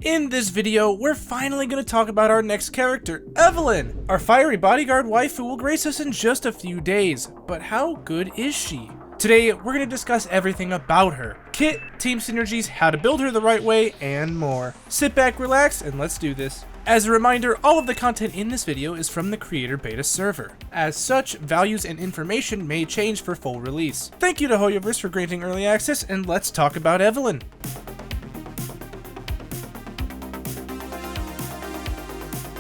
In this video, we're finally going to talk about our next character, Evelyn! Our fiery bodyguard waifu will grace us in just a few days, but how good is she? Today, we're going to discuss everything about her. Kit, team synergies, how to build her the right way, and more. Sit back, relax, and let's do this. As a reminder, all of the content in this video is from the creator beta server. As such, values and information may change for full release. Thank you to Hoyoverse for granting early access, and let's talk about Evelyn.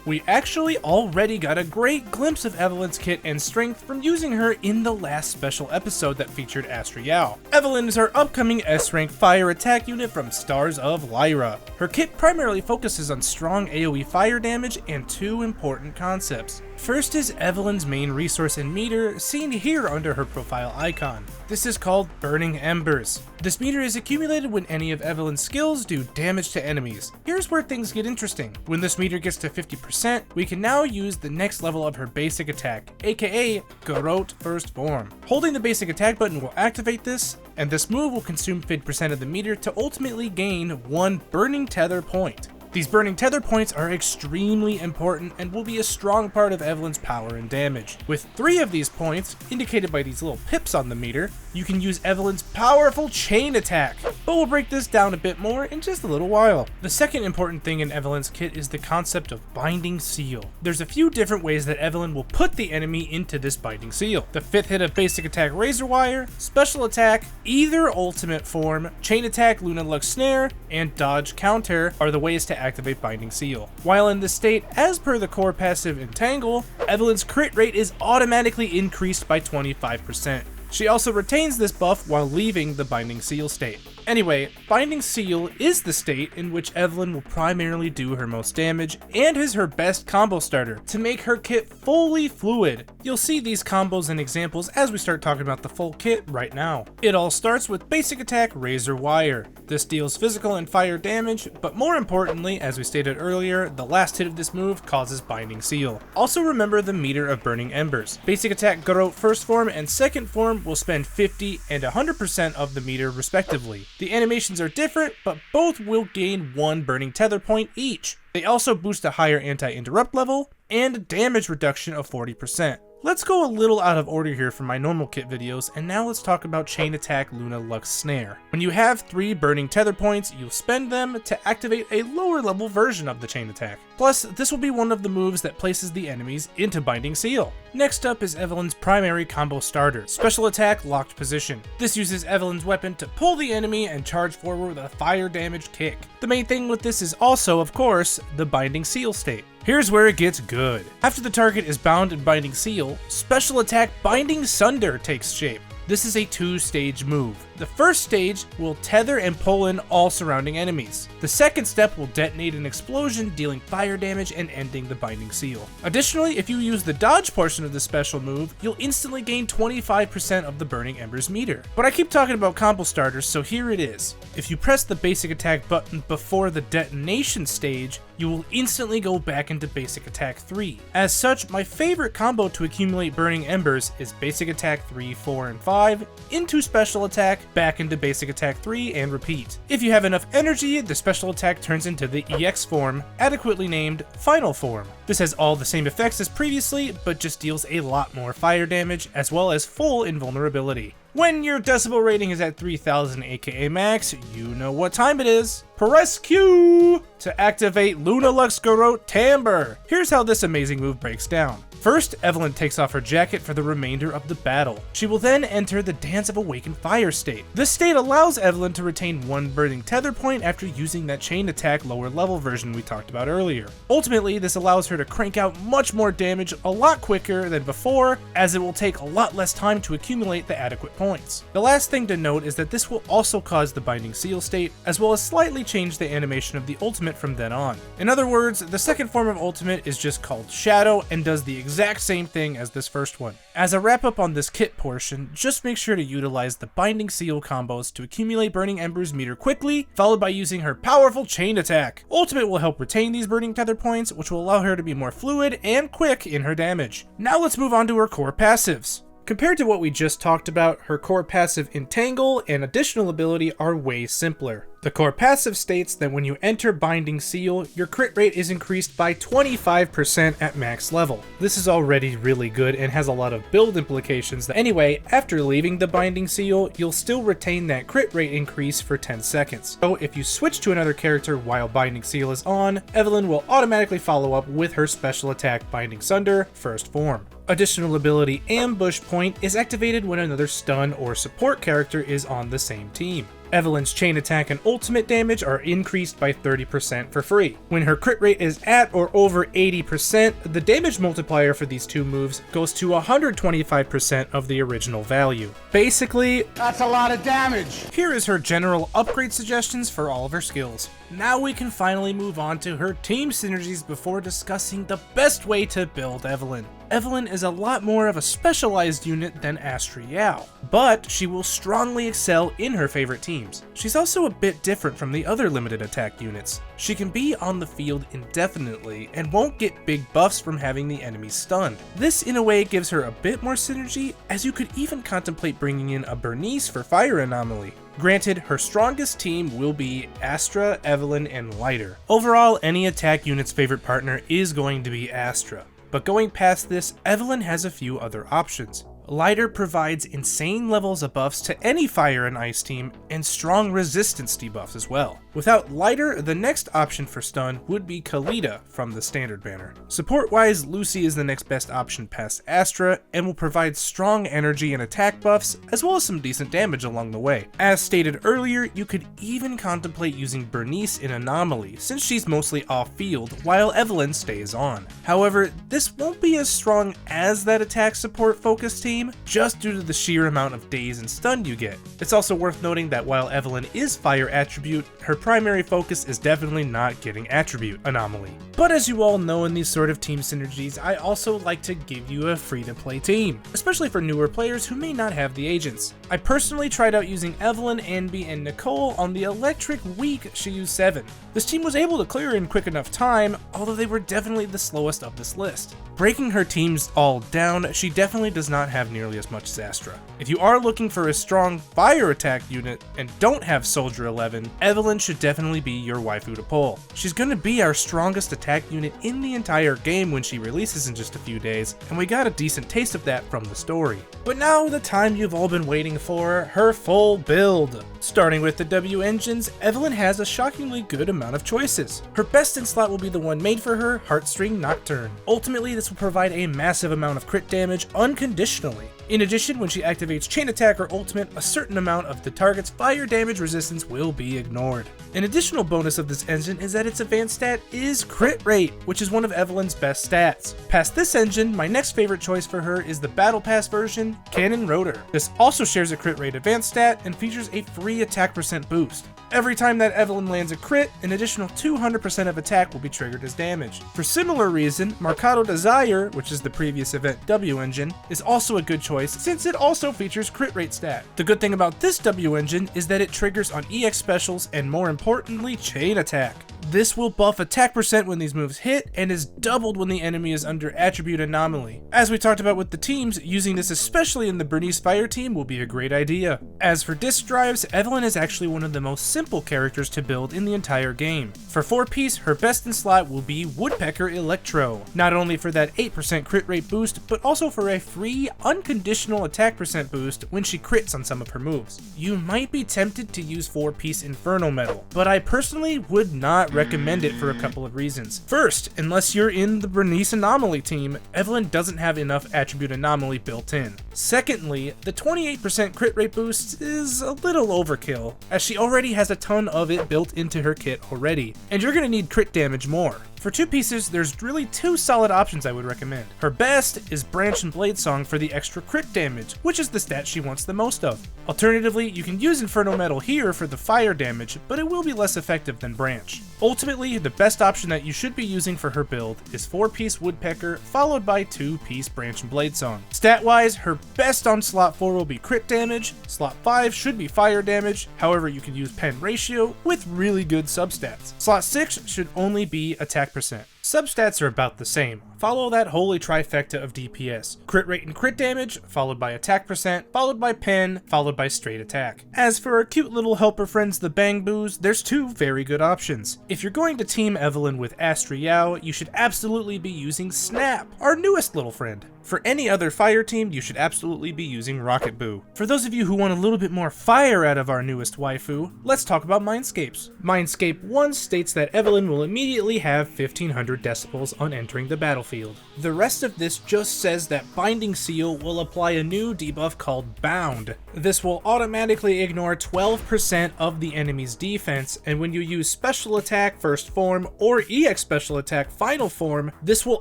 We actually already got a great glimpse of Evelyn's kit and strength from using her in the last special episode that featured Astra Yao. Evelyn is our upcoming S-rank fire attack unit from Stars of Lyra. Her kit primarily focuses on strong AoE fire damage and two important concepts. First is Evelyn's main resource and meter, seen here under her profile icon. This is called Burning Embers. This meter is accumulated when any of Evelyn's skills do damage to enemies. Here's where things get interesting. When this meter gets to 50%, we can now use the next level of her basic attack, aka Garrote First Form. Holding the basic attack button will activate this, and this move will consume 50% of the meter to ultimately gain 1 Burning Tether point. These Burning Tether points are extremely important and will be a strong part of Evelyn's power and damage. With 3 of these points, indicated by these little pips on the meter, you can use Evelyn's powerful chain attack, but we'll break this down a bit more in just a little while. The second important thing in Evelyn's kit is the concept of Binding Seal. There's a few different ways that Evelyn will put the enemy into this Binding Seal. The 5th hit of basic attack Razor Wire, special attack, either ultimate form, chain attack Luna Lux Snare, and dodge counter are the ways to activate Binding Seal. While in this state, as per the core passive Entangle, Evelyn's crit rate is automatically increased by 25%. She also retains this buff while leaving the Binding Seal state. Anyway, Binding Seal is the state in which Evelyn will primarily do her most damage and is her best combo starter to make her kit fully fluid. You'll see these combos and examples as we start talking about the full kit right now. It all starts with basic attack Razor Wire. This deals physical and fire damage, but more importantly, as we stated earlier, the last hit of this move causes Binding Seal. Also remember the meter of Burning Embers. Basic attack Garrote First Form and Second Form will spend 50 and 100% of the meter respectively. The animations are different, but both will gain 1 Burning Tether point each. They also boost a higher anti-interrupt level and damage reduction of 40%. Let's go a little out of order here from my normal kit videos, and now let's talk about Chain Attack Luna Lux Snare. When you have 3 Burning Tether points, you'll spend them to activate a lower level version of the Chain Attack. Plus, this will be one of the moves that places the enemies into Binding Seal. Next up is Evelyn's primary combo starter, Special Attack Locked Position. This uses Evelyn's weapon to pull the enemy and charge forward with a fire damage kick. The main thing with this is also, of course, the Binding Seal state. Here's where it gets good. After the target is bound in Binding Seal, Special Attack Binding Sunder takes shape. This is a 2-stage move. The first stage will tether and pull in all surrounding enemies. The second step will detonate an explosion, dealing fire damage and ending the Binding Seal. Additionally, if you use the dodge portion of the special move, you'll instantly gain 25% of the Burning Embers meter. But I keep talking about combo starters, so here it is. If you press the basic attack button before the detonation stage, you will instantly go back into basic attack 3. As such, my favorite combo to accumulate Burning Embers is basic attack 3, 4, and 5 into special attack, back into basic attack 3, and repeat. If you have enough energy, the special attack turns into the EX form, adequately named Final Form. This has all the same effects as previously, but just deals a lot more fire damage, as well as full invulnerability. When your decibel rating is at 3000 aka max, you know what time it is. Press Q to activate Luna Lux Garrote Timbre. Here's how this amazing move breaks down. First, Evelyn takes off her jacket for the remainder of the battle. She will then enter the Dance of Awakened Fire state. This state allows Evelyn to retain 1 Burning Tether point after using that chain attack lower level version we talked about earlier. Ultimately, this allows her to crank out much more damage a lot quicker than before, as it will take a lot less time to accumulate the adequate points. The last thing to note is that this will also cause the Binding Seal state, as well as slightly change the animation of the ultimate from then on. In other words, the second form of ultimate is just called Shadow and does the exact same thing as this first one. As a wrap up on this kit portion, just make sure to utilize the Binding Seal combos to accumulate Burning Embers meter quickly, followed by using her powerful chain attack. Ultimate will help retain these Burning Tether points, which will allow her to be more fluid and quick in her damage. Now let's move on to her core passives. Compared to what we just talked about, her core passive Entangle and additional ability are way simpler. The core passive states that when you enter Binding Seal, your crit rate is increased by 25% at max level. This is already really good and has a lot of build implications. Anyway, after leaving the Binding Seal, you'll still retain that crit rate increase for 10 seconds. So if you switch to another character while Binding Seal is on, Evelyn will automatically follow up with her special attack Binding Sunder, first form. Additional ability Ambush Point is activated when another stun or support character is on the same team. Evelyn's chain attack and ultimate damage are increased by 30% for free. When her crit rate is at or over 80%, the damage multiplier for these two moves goes to 125% of the original value. Basically, that's a lot of damage! Here is her general upgrade suggestions for all of her skills. Now we can finally move on to her team synergies before discussing the best way to build Evelyn. Evelyn is a lot more of a specialized unit than Astriel, but she will strongly excel in her favorite teams. She's also a bit different from the other limited attack units. She can be on the field indefinitely and won't get big buffs from having the enemy stunned. This in a way gives her a bit more synergy, as you could even contemplate bringing in a Bernice for Fire Anomaly. Granted, her strongest team will be Astra, Evelyn, and Lighter. Overall, any attack unit's favorite partner is going to be Astra. But going past this, Evelyn has a few other options. Lighter provides insane levels of buffs to any fire and ice team, and strong resistance debuffs as well. Without Lighter, the next option for stun would be Kalita from the standard banner. Support-wise, Lucy is the next best option past Astra, and will provide strong energy and attack buffs, as well as some decent damage along the way. As stated earlier, you could even contemplate using Bernice in Anomaly, since she's mostly off-field, while Evelyn stays on. However, this won't be as strong as that attack support focus team, just due to the sheer amount of daze and stun you get. It's also worth noting that while Evelyn is fire attribute, her primary focus is definitely not getting attribute Anomaly. But as you all know in these sort of team synergies, I also like to give you a free-to-play team, especially for newer players who may not have the agents. I personally tried out using Evelyn, Anby, and Nicole on the electric week she used 7. This team was able to clear in quick enough time, although they were definitely the slowest of this list. Breaking her teams all down, she definitely does not have nearly as much as Astra. If you are looking for a strong fire attack unit and don't have Soldier 11, Evelyn should definitely be your waifu to pull. She's going to be our strongest attack unit in the entire game when she releases in just a few days, and we got a decent taste of that from the story. But now the time you've all been waiting for, her full build. Starting with the W engines, Evelyn has a shockingly good amount of choices. Her best in slot will be the one made for her, Heartstring Nocturne. Ultimately, this will provide a massive amount of crit damage unconditionally. In addition, when she activates Chain Attack or Ultimate, a certain amount of the target's fire damage resistance will be ignored. An additional bonus of this engine is that its advanced stat is Crit Rate, which is one of Evelyn's best stats. Past this engine, my next favorite choice for her is the Battle Pass version, Cannon Rotor. This also shares a Crit Rate advanced stat and features a free attack percent boost. Every time that Evelyn lands a crit, an additional 200% of attack will be triggered as damage. For similar reason, Mercado Desire, which is the previous event W engine, is also a good choice since it also features crit rate stat. The good thing about this W engine is that it triggers on EX specials and more importantly, chain attack. This will buff attack percent when these moves hit and is doubled when the enemy is under attribute anomaly. As we talked about with the teams, using this especially in the Bernice Fire team will be a great idea. As for disc drives, Evelyn is actually one of the most simple characters to build in the entire game. For 4-piece, her best in slot will be Woodpecker Electro, not only for that 8% crit rate boost, but also for a free, unconditional attack percent boost when she crits on some of her moves. You might be tempted to use 4-piece Inferno Metal, but I personally would not recommend it for a couple of reasons. First, unless you're in the Bernice Anomaly team, Evelyn doesn't have enough attribute anomaly built in. Secondly, the 28% crit rate boost is a little overkill, as she already has a ton of it built into her kit already, and you're gonna need crit damage more. For 2 pieces, there's really 2 solid options I would recommend. Her best is Branch and Blade Song for the extra crit damage, which is the stat she wants the most of. Alternatively, you can use Inferno Metal here for the fire damage, but it will be less effective than Branch. Ultimately, the best option that you should be using for her build is 4-piece Woodpecker, followed by 2-piece Branch and Blade Song. Stat-wise, her best on slot 4 will be crit damage, slot 5 should be fire damage, however you can use pen ratio with really good substats. Slot 6 should only be attack percent. Substats are about the same. Follow that holy trifecta of DPS. Crit rate and crit damage, followed by attack percent, followed by pen, followed by straight attack. As for our cute little helper friends the Bang Boos, there's two very good options. If you're going to team Evelyn with Astriel, you should absolutely be using Snap, our newest little friend. For any other fire team, you should absolutely be using Rocket Boo. For those of you who want a little bit more fire out of our newest waifu, let's talk about Mindscapes. Mindscape 1 states that Evelyn will immediately have 1500 decibels on entering the battlefield. The rest of this just says that Binding Seal will apply a new debuff called Bound. This will automatically ignore 12% of the enemy's defense, and when you use Special Attack First Form or EX Special Attack Final Form, this will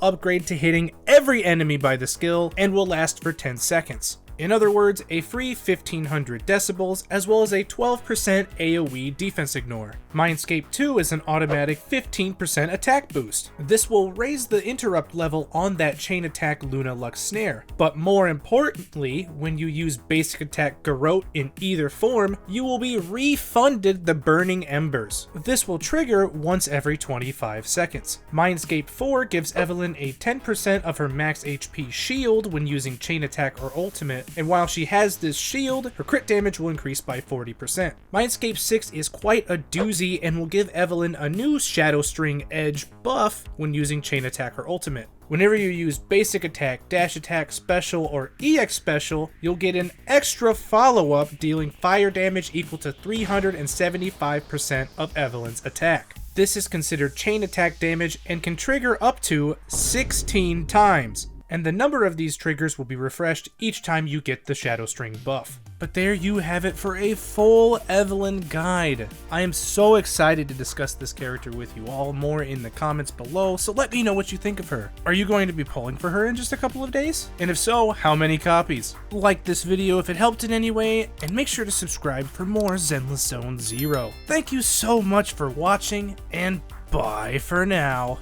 upgrade to hitting every enemy by the skill and will last for 10 seconds. In other words, a free 1500 decibels as well as a 12% AoE defense ignore. Mindscape 2 is an automatic 15% attack boost. This will raise the interrupt level on that chain attack Luna Lux snare, but more importantly, when you use basic attack Garrote in either form, you will be refunded the Burning Embers. This will trigger once every 25 seconds. Mindscape 4 gives Evelyn a 10% of her max HP shield when using chain attack or ultimate, and while she has this shield, her crit damage will increase by 40%. Mindscape 6 is quite a doozy and will give Evelyn a new Shadow String Edge buff when using chain attack or ultimate. Whenever you use basic attack, dash attack, special, or EX special, you'll get an extra follow-up dealing fire damage equal to 375% of Evelyn's attack. This is considered chain attack damage and can trigger up to 16 times. And the number of these triggers will be refreshed each time you get the Shadow String buff. But there you have it for a full Evelyn guide. I am so excited to discuss this character with you all more in the comments below, so let me know what you think of her. Are you going to be pulling for her in just a couple of days? And if so, how many copies? Like this video if it helped in any way, and make sure to subscribe for more Zenless Zone Zero. Thank you so much for watching, and bye for now.